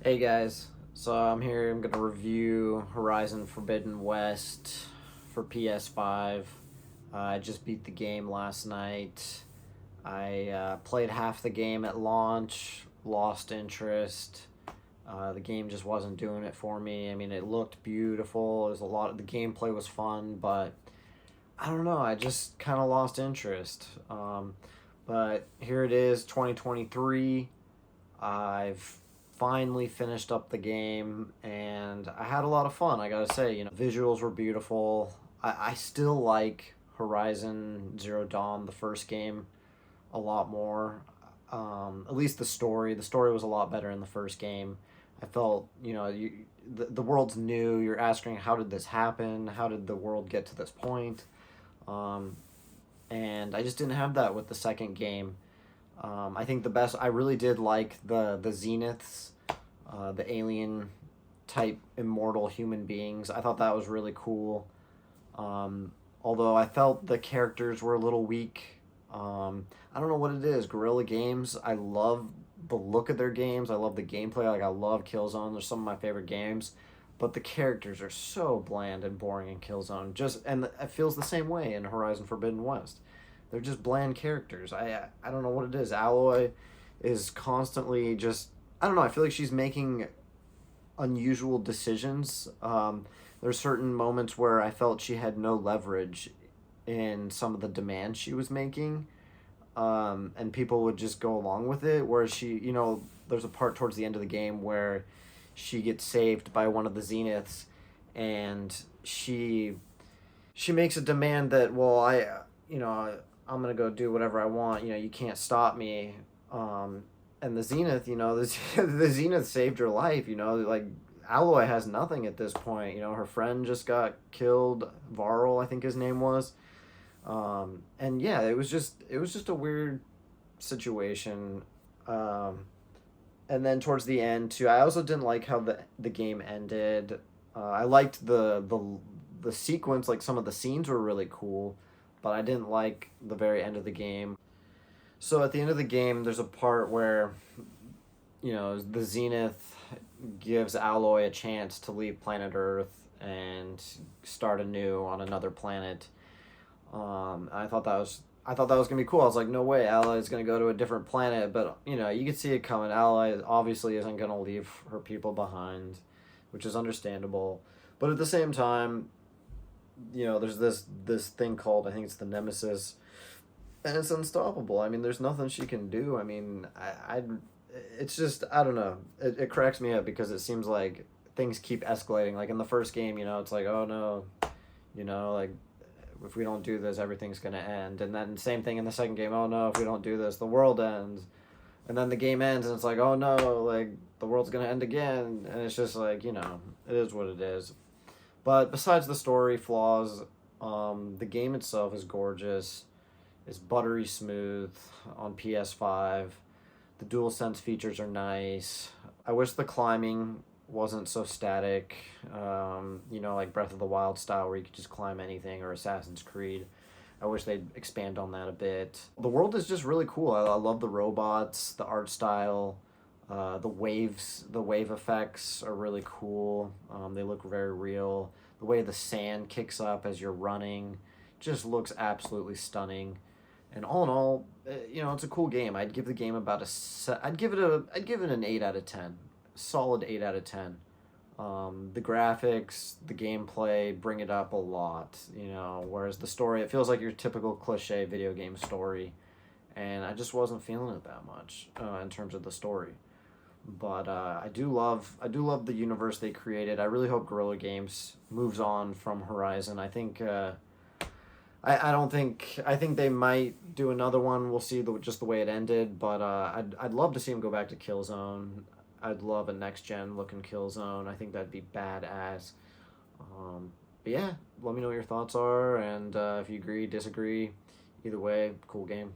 Hey guys, so I'm here. I'm gonna review Horizon Forbidden West for PS5. I just beat the game last night. I played half the game at launch, lost interest. The game just wasn't doing it for me. I mean, it looked beautiful. There's a lot. The gameplay was fun, but I don't know. I just kind of lost interest. But here it is, 2023. I've finally finished up the game and I had a lot of fun. I gotta say, visuals were beautiful. I still like Horizon Zero Dawn, the first game, a lot more. At least the story. The story was a lot better in the first game. I felt, the world's new. You're asking, how did this happen? How did the world get to this point? Um, and I just didn't have that with the second game. I think the best. I really did like the Zeniths, the alien type immortal human beings. I thought that was really cool. Although I felt the characters were a little weak. I don't know what it is. Guerrilla Games. I love the look of their games. I love the gameplay. Like I love Killzone. They're some of my favorite games. But the characters are so bland and boring in Killzone. It feels the same way in Horizon Forbidden West. They're just bland characters. I don't know what it is. Aloy is constantly just, I don't know. I feel like she's making unusual decisions. There's certain moments where I felt she had no leverage in some of the demands she was making, and people would just go along with it. Whereas there's a part towards the end of the game where she gets saved by one of the Zeniths, and she makes a demand that, well, I'm gonna go do whatever I want. You can't stop me. And the Zenith, the Zenith saved her life. Like Alloy has nothing at this point. Her friend just got killed. Varl, I think his name was. And yeah, it was just a weird situation. And then towards the end too, I also didn't like how the game ended. I liked the sequence, like some of the scenes were really cool, but I didn't like the very end of the game. So at the end of the game, there's a part where, the Zenith gives Alloy a chance to leave planet Earth and start anew on another planet. I thought that was gonna be cool. I was like, no way, Alloy's gonna go to a different planet, but you could see it coming. Alloy obviously isn't gonna leave her people behind, which is understandable. But at the same time, there's this thing called, I think it's the Nemesis, and it's unstoppable. I mean, there's nothing she can do. I mean, it's just, I don't know. It cracks me up because it seems like things keep escalating. Like in the first game, it's like, oh no, like if we don't do this, everything's gonna end. And then same thing in the second game. Oh no, if we don't do this, the world ends. And then the game ends, and it's like, oh no, like the world's gonna end again. And it's just like, it is what it is. But besides the story flaws, the game itself is gorgeous. It's buttery smooth on PS5. The DualSense features are nice. I wish the climbing wasn't so static, like Breath of the Wild style where you could just climb anything, or Assassin's Creed. I wish they'd expand on that a bit. The world is just really cool. I love the robots, the art style, the wave effects are really cool. They look very real. The way the sand kicks up as you're running just looks absolutely stunning. And all in all, it's a cool game. I'd give the game about I'd give it an 8 out of 10, solid 8 out of 10. The graphics, the gameplay bring it up a lot. Whereas the story, it feels like your typical cliche video game story, and I just wasn't feeling it that much in terms of the story. But I do love the universe they created. I really hope Guerrilla Games moves on from Horizon. I think. I don't think I think they might do another one. We'll see just the way it ended, but I'd love to see him go back to Killzone. I'd love a next gen looking Killzone. I think that'd be badass. But yeah, let me know what your thoughts are, and if you agree, disagree. Either way, cool game.